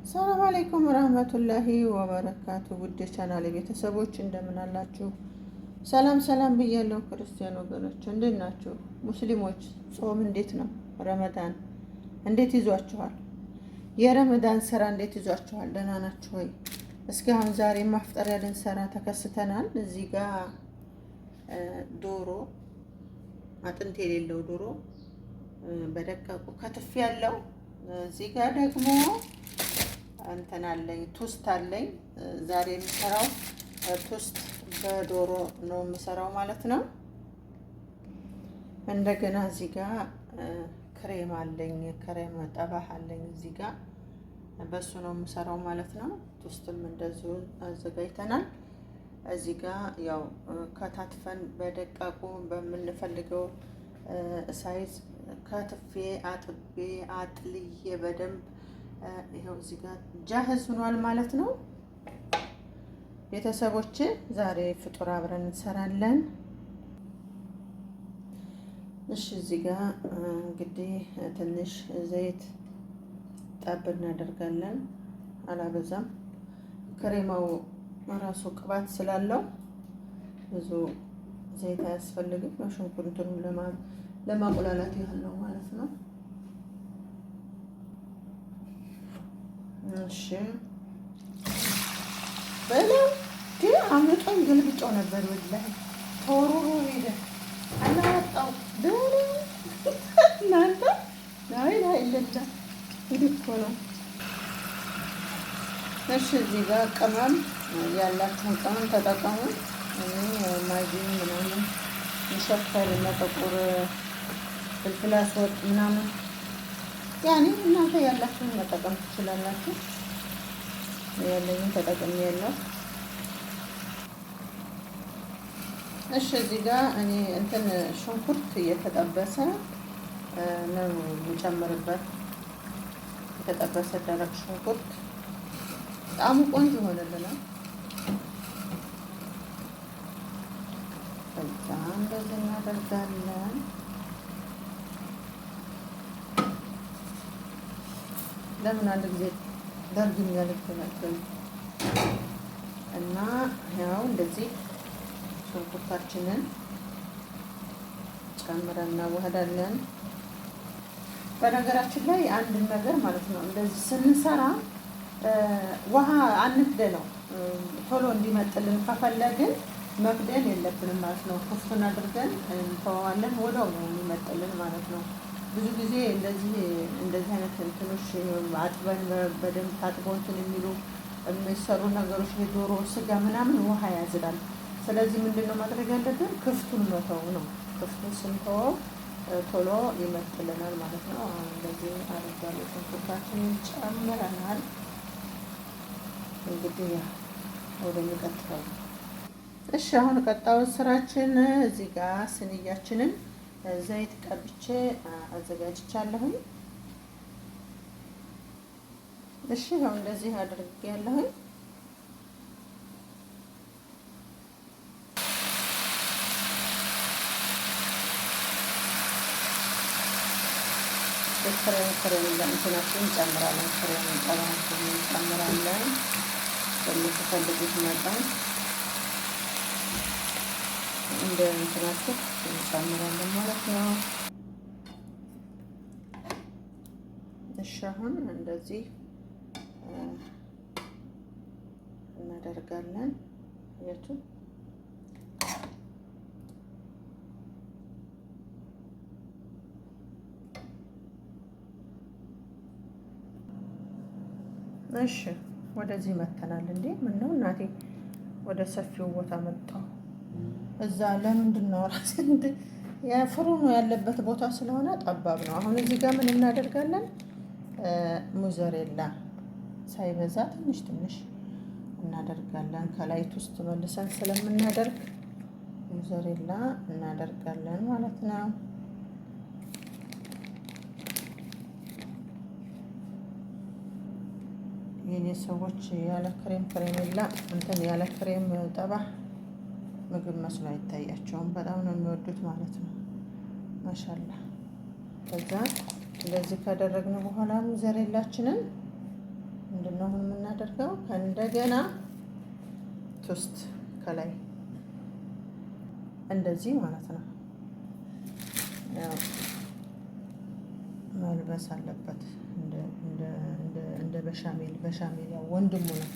ሰላም አለይኩም ወራህመቱላሂ ወበረካቱ። ውድ ቻናሌ ቤተሰቦች እንደምን አላችሁ? ሰላም ሰላም ብያለሁ። ክርስቲያን ወገኖች እንዴት ናችሁ? ሙስሊሞች ጾም እንዴት ነው? ረመዳን እንዴት ይዟችኋል? የረመዳን ስራ እንዴት ይዟችኋል? ደህና ናችሁ ወይ? እስኪ አሁን ዛሬ ማፍጠሪያ ልንሰራ ተከስተናል። እዚህ ጋር ዶሮ አጥንት የሌለው ዶሮ በደቃቁ ከትፍ ያለው፣ እዚህ ጋር ደግሞ እንትን አለኝ ቶስት አለኝ። ዛሬ የምሰራው ቶስት በዶሮ ነው የምሰራው ማለት ነው። እንደገና እዚህ ጋር ክሬም አለኝ፣ ክሬም ጠባህ አለኝ እዚህ ጋር በሱ ነው የምሰራው ማለት ነው። ቶስትም እንደዚሁ አዘጋጅተናል። እዚህ ጋር ያው ከታትፈን በደቃቁ በምንፈልገው ሳይዝ ከትፌ አጥቤ አጥልዬ በደንብ ይሄው እዚህ ጋር ጃህዝ ሆኗል ማለት ነው። ቤተሰቦች ዛሬ ፍጡር አብረን እንሰራለን። እሺ እዚህ ጋር እንግዲህ ትንሽ ዘይት ጠብ እናደርጋለን፣ አላበዛም። ክሬማው ራሱ ቅባት ስላለው ብዙ ዘይት አያስፈልግም። ሽንኩርቱን ለማቁላላት ያህል ነው ማለት ነው። እሺ በለው ግን አመጣን ገልብጫው ነበር ወላሂ ተወሩሩ ሄደ አላወጣው በለው እናንተ ላይ ለጃ ይድኮ ነው። እሺ እዚህ ጋር ቅመም ያላችሁን ቅመም ተጠቀሙ። ማጂ ምናምን ይሸፈል እና ጥቁር ፍልፍል አስወጥ ምናምን ያኔ እናንተ ያላችሁን መጠቀም ትችላላችሁ። ያለኝን ተጠቅሜ ያለው። እሺ እዚህ ጋር እኔ እንትን ሽንኩርት እየተጠበሰ ነው የምጨምርበት። የተጠበሰ ደረቅ ሽንኩርት ጣዕሙ ቆንጆ ይሆንልናል። ከዛ እንደዚህ እናደርጋለን። ለምን አንድ ጊዜ ደርግም ያልተናገሩ እና ያው እንደዚህ ሽንኩርታችንን ጨምረን እናዋህዳለን። በነገራችን ላይ አንድ ነገር ማለት ነው እንደዚህ ስንሰራ ውሃ አንክደነው። ቶሎ እንዲመጥልን ከፈለግን መክደን የለብንም ማለት ነው። ኩፍቱን አድርገን እንተዋዋለን፣ ወዲያው ነው የሚመጥልን ማለት ነው። ብዙ ጊዜ እንደዚህ አይነት እንትኖች አጥበን በደንብ ታጥበው እንትን የሚሉ የሚሰሩ ነገሮች የዶሮ ስጋ ምናምን ውሃ ያዝዳል። ስለዚህ ምንድነው ማድረግ ያለብን? ክፍቱን መተው ነው። ክፍቱን ስንተወው ቶሎ ይመጥልናል ማለት ነው። አሁን እንደዚህ አድርጋለሁ። ሽንኩርታችንን ጨምረናል። እንግዲህ ወደሚቀጥለው እሺ፣ አሁን ቀጣዩ ስራችን እዚህ ጋር ስንያችንን ዘይት ቀብቼ አዘጋጅቻለሁኝ። እሺ ያው እንደዚህ አድርጌያለሁኝ። ክሬም ለእንትናችን እንጨምራለን። ክሬም ጠባችን እንጨምራለን በምትፈልጉት መጠን እንደ እንትናችሁ እንጨምራለን ማለት ነው። እሺ አሁን እንደዚህ እናደርጋለን። አያችሁ እሺ ወደዚህ መተናል። እንዴ ምን ነው እናቴ ወደ ሰፊው ቦታ መጣው። እዛ ለምንድን ነው ራስ እንደ የፍሩኑ ያለበት ቦታ ስለሆነ ጠባብ ነው። አሁን እዚህ ጋር ምን እናደርጋለን? ሙዘሬላ ሳይበዛ ትንሽ ትንሽ እናደርጋለን። ከላይ ውስጥ መልሰን ስለምናደርግ ሙዘሬላ እናደርጋለን ማለት ነው። የኔ ሰዎች ያለ ክሬም እንትን ያለ ክሬም ጠባህ ምግብ መስሎ አይታያቸውም። በጣም ነው የሚወዱት ማለት ነው። ማሻአላህ። ከዛ እንደዚህ ካደረግን በኋላ ሙዘሬላችንን ምንድነው አሁን የምናደርገው? ከእንደገና ቶስት ከላይ እንደዚህ ማለት ነው። ያው መልበስ አለበት እንደ በሻሜል ያው ወንድሙ ነው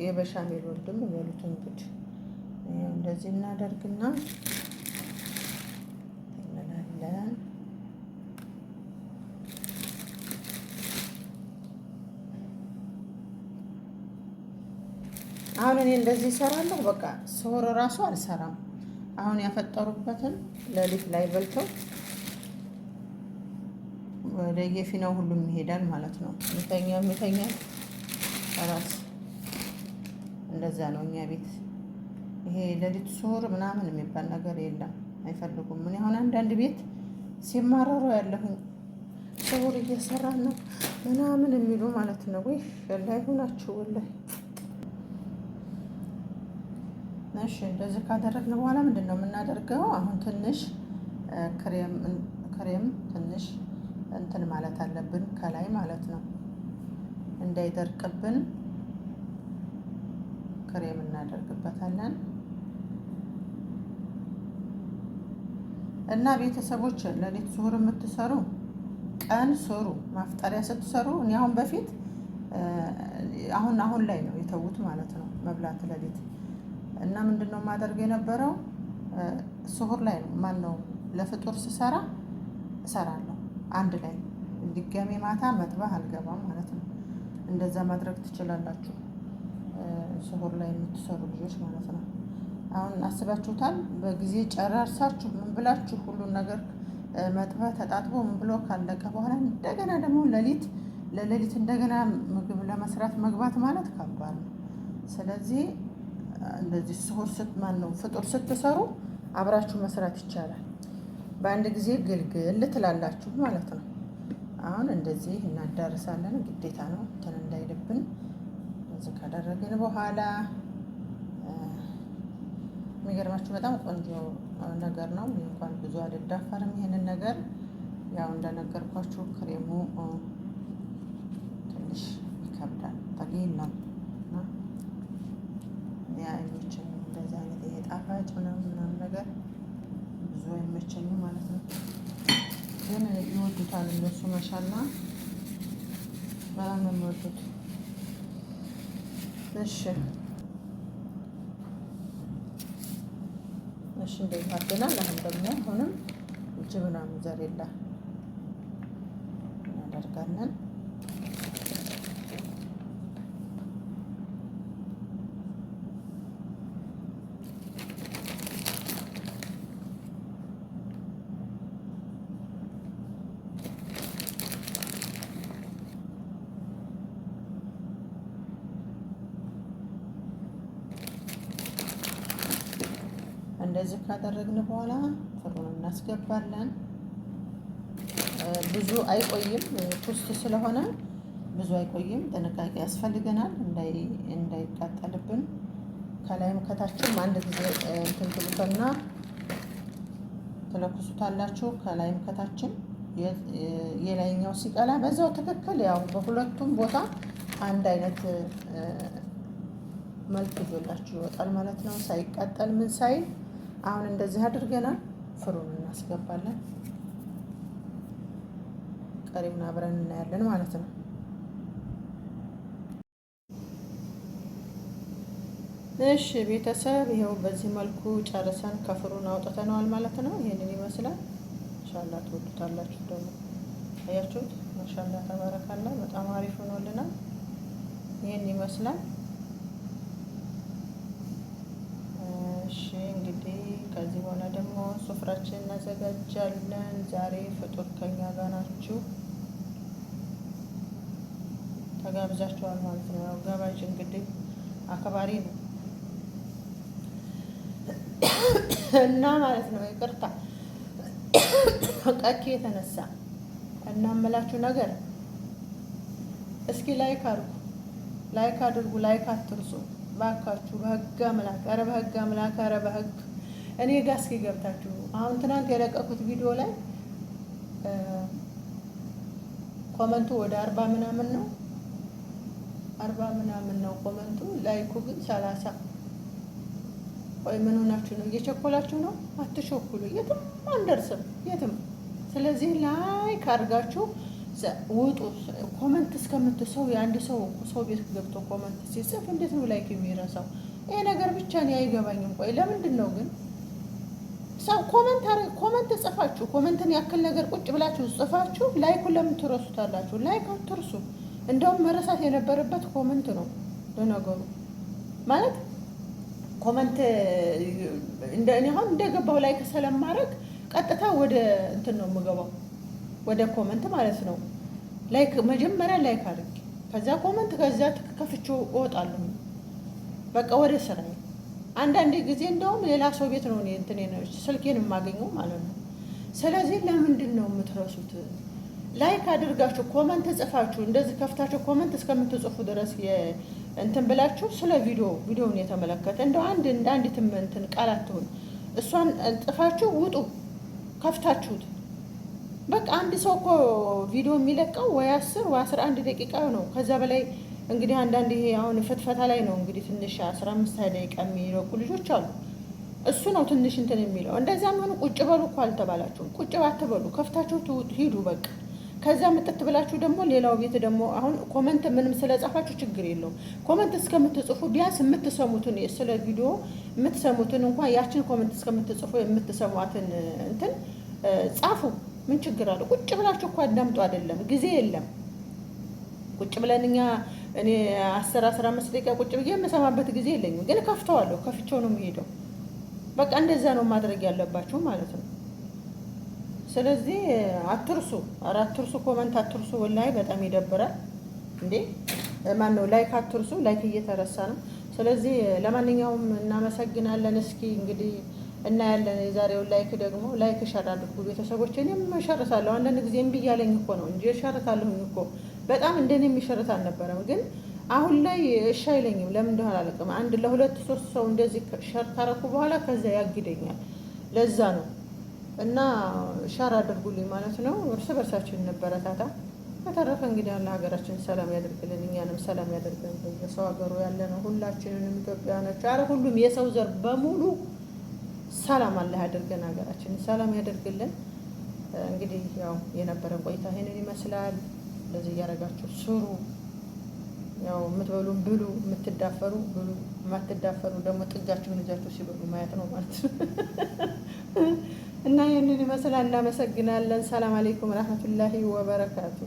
የበሻሜል ወንድም በሉት እንግዲህ እንደዚህ እናደርግና እንላለን። አሁን እኔ እንደዚህ እሰራለሁ። በቃ ስሆር እራሱ አልሰራም። አሁን ያፈጠሩበትን ሌሊት ላይ በልተው ወደ የፊናው ሁሉም ይሄዳል ማለት ነው። የሚተኛ ራስ እንደዛ ነው እኛ ቤት። ይሄ ሌሊት ስሆር ምናምን የሚባል ነገር የለም፣ አይፈልጉም። ምን አሁን አንዳንድ ቤት ሲማረሩ ያለሁኝ ስሆር እየሰራን ነው ምናምን የሚሉ ማለት ነው። ወይ ላይ ሆናችሁ ወላሂ። እሺ እንደዚህ ካደረግን በኋላ ምንድን ነው የምናደርገው? አሁን ትንሽ ክሬም ትንሽ እንትን ማለት አለብን ከላይ ማለት ነው፣ እንዳይደርቅብን ክሬም እናደርግበታለን። እና ቤተሰቦች ሌሊት ስሁር የምትሰሩ ቀን ስሩ፣ ማፍጠሪያ ስትሰሩ። እኔ አሁን በፊት አሁን ላይ ነው የተዉት ማለት ነው መብላት ሌሊት። እና ምንድነው የማደርገው የነበረው ስሁር ላይ ነው ማነው ለፍጡር ስሰራ እሰራለሁ አንድ ላይ ድጋሜ ማታ መጥባህ አልገባም ማለት ነው። እንደዛ ማድረግ ትችላላችሁ ስሁር ላይ የምትሰሩ ልጆች ማለት ነው። አሁን አስባችሁታል? በጊዜ ጨራርሳችሁ ምን ብላችሁ ሁሉን ነገር መጥበህ ተጣጥቦ ምን ብሎ ካለቀ በኋላ እንደገና ደግሞ ለሌሊት እንደገና ምግብ ለመስራት መግባት ማለት ከባድ ነው። ስለዚህ እንደዚህ ስሁር ፍጡር ስትሰሩ አብራችሁ መስራት ይቻላል። በአንድ ጊዜ ግልግል ትላላችሁ ማለት ነው። አሁን እንደዚህ እናዳርሳለን፣ ግዴታ ነው እንትን እንዳይልብን። እንደዚህ ካደረግን በኋላ የሚገርማችሁ በጣም ቆንጆ ነገር ነው። እንኳን ብዙ አልዳፈርም ይሄንን ነገር። ያው እንደነገርኳችሁ ክሬሙ ትንሽ ይከብዳል፣ ጠቂል ነው እና አይመቸኝም። እንደዚህ አይነት ይሄ ጣፋጭ ምናምን ነገር ብዙ አይመቸኝም ማለት ነው። ግን ይወዱታል እነሱ መሻላ በጣም ነው የሚወዱት። እሺ እንደዚህ አድርገናል። አሁን ደግሞ አሁንም ጅብና ሙዘሬላ እናደርጋለን። እንደዚህ ካደረግን በኋላ ፍሩን እናስገባለን። ብዙ አይቆይም፣ ቶስት ስለሆነ ብዙ አይቆይም። ጥንቃቄ ያስፈልገናል እንዳይቃጠልብን። ከላይም ከታችም አንድ ጊዜ እንትን ትሉትና ትለኩሱታላችሁ። ከላይም ከታችም የላይኛው ሲቀላ በዛው ትክክል ያው በሁለቱም ቦታ አንድ አይነት መልክ ይዞላችሁ ይወጣል ማለት ነው፣ ሳይቃጠል ምን ሳይል። አሁን እንደዚህ አድርገናል። ፍሩን እናስገባለን። ቀሪውን አብረን እናያለን ማለት ነው። እሺ ቤተሰብ ይኸው በዚህ መልኩ ጨርሰን ከፍሩን አውጥተነዋል ማለት ነው። ይሄንን ይመስላል። ማሻአላ ትወዱታላችሁ። ደግሞ አያችሁት? ማሻአላ ተባረካላ። በጣም አሪፍ ሆኖልናል። ይሄን ይመስላል። እሺ እንግዲህ ከዚህ በኋላ ደግሞ ሱፍራችን እናዘጋጃለን። ዛሬ ፍጡር ከኛ ጋር ናችሁ፣ ተጋብዛችኋል ማለት ነው። ያው ጋባዥ እንግዲህ አክባሪ ነው እና ማለት ነው። ይቅርታ ቀኪ የተነሳ እና እምላችሁ ነገር እስኪ ላይክ አድርጉ፣ ላይክ አትርሱ ባካችሁ። በህግ አምላክ፣ ኧረ በህግ አምላክ፣ ኧረ በህግ እኔ ጋር እስኪ ገብታችሁ። አሁን ትናንት የለቀኩት ቪዲዮ ላይ ኮመንቱ ወደ 40 ምናምን ነው። 40 ምናምን ነው ኮመንቱ፣ ላይኩ ግን 30። ቆይ ምን ሆናችሁ ነው? እየቸኮላችሁ ነው? አትቸኩሉ፣ የትም አንደርስም የትም። ስለዚህ ላይክ አድርጋችሁ ውጡ። ኮመንት እስከምትሰው የአንድ ሰው ቤት ገብቶ ኮመንት ሲጽፍ እንዴት ነው ላይክ የሚረሳው? ይሄ ነገር ብቻ እኔ አይገባኝም። ቆይ ለምንድን ነው ግን ሰው ኮመንት ጽፋችሁ ኮመንትን ያክል ነገር ቁጭ ብላችሁ ጽፋችሁ ላይኩን ለምን ትረሱታላችሁ? ላይክ አትርሱ። እንደውም መረሳት የነበረበት ኮመንት ነው ለነገሩ። ማለት ኮመንት እኔ አሁን እንደገባው ላይክ ስለማድረግ ቀጥታ ወደ እንትን ነው የምገባው፣ ወደ ኮመንት ማለት ነው። ላይክ መጀመሪያ ላይክ አድርጌ ከዛ ኮመንት ከዛ ከፍቼው እወጣለሁ። በቃ ወደ ስራዬ። አንዳንድ ጊዜ እንደውም ሌላ ሰው ቤት ነው እኔ ስልኬን የማገኘው ማለት ነው። ስለዚህ ለምንድን ነው የምትረሱት? ላይክ አድርጋችሁ ኮመንት ጽፋችሁ እንደዚህ ከፍታችሁ ኮመንት እስከምትጽፉ ድረስ እንትን ብላችሁ ስለ ቪዲዮውን የተመለከተ እንደው አንዲት እንትን ቃላት ትሁን እሷን ጽፋችሁ ውጡ ከፍታችሁት። በቃ አንድ ሰው እኮ ቪዲዮ የሚለቀው ወይ 10 ወይ 11 ደቂቃ ነው። ከዛ በላይ እንግዲህ አንዳንድ ይሄ አሁን ፍትፈታ ላይ ነው እንግዲህ ትንሽ 15 ደቂቃ የሚለቁ ልጆች አሉ። እሱ ነው ትንሽ እንትን የሚለው። እንደዛም ሆኖ ቁጭ በሉ እኮ አልተባላችሁም። ቁጭ ባትበሉ ከፍታችሁ ሂዱ በቃ። ከዛ ምጥት ብላችሁ ደግሞ ሌላው ቤት ደግሞ አሁን ኮመንት ምንም ስለጻፋችሁ ችግር የለውም። ኮመንት እስከምትጽፉ ቢያንስ የምትሰሙትን ስለ ቪዲዮ የምትሰሙትን እንኳን ያችን ኮመንት እስከምትጽፉ የምትሰሟትን እንትን ጻፉ። ምን ችግር አለ? ቁጭ ብላችሁ እኮ አዳምጡ አይደለም ጊዜ የለም። ቁጭ ብለን እኔ 10-15 ደቂቃ ቁጭ ብዬ የምሰማበት ጊዜ የለኝም። ግን ከፍተዋለሁ፣ ከፍቼው ነው የሚሄደው። በቃ እንደዛ ነው ማድረግ ያለባችሁ ማለት ነው። ስለዚህ አትርሱ፣ ኧረ አትርሱ፣ ኮመንት አትርሱ። ወላሂ በጣም ይደብራል እንዴ! ማን ነው ላይክ አትርሱ። ላይክ እየተረሳ ነው። ስለዚህ ለማንኛውም እናመሰግናለን። እስኪ እንግዲህ እናያለን የዛሬውን ላይክ ደግሞ ላይክ ሸር አድርጉ ቤተሰቦች። እኔም እሸርታለሁ አንዳንድ ጊዜ እምቢ እያለኝ እኮ ነው እንጂ እሸርታለሁኝ እኮ በጣም እንደኔ የሚሸርት አልነበረም። ግን አሁን ላይ እሺ አይለኝም። ለምን እንደሆነ አላውቅም። 1 2 3 ሰው እንደዚህ ሸር ካረኩ በኋላ ከዛ ያግደኛል። ለዛ ነው እና ሸር አድርጉልኝ ማለት ነው። እርስ በርሳችን እንበረታታ። በተረፈ እንግዲህ አላህ ሀገራችን ሰላም ያደርግልን፣ እኛንም ሰላም ያደርግልን። በየሰው ሀገሩ ያለ ነው ሁላችንንም ኢትዮጵያውያኖች፣ ኧረ ሁሉም የሰው ዘር በሙሉ ሰላም አላህ ያደርገን፣ ሀገራችንን ሰላም ያደርግልን። እንግዲህ ያው የነበረን ቆይታ ይሄንን ይመስላል። እንደዚህ እያደረጋችሁ ስሩ። ያው የምትበሉም ብሉ፣ የምትዳፈሩ ብሉ፣ የማትዳፈሩ ደግሞ ጥጋችሁን ይዛችሁ ሲበሉ ማየት ነው ማለት ነው። እና ይህንን ይመስላል። እናመሰግናለን። ሰላም አለይኩም ረህመቱላሂ ወበረካቱ።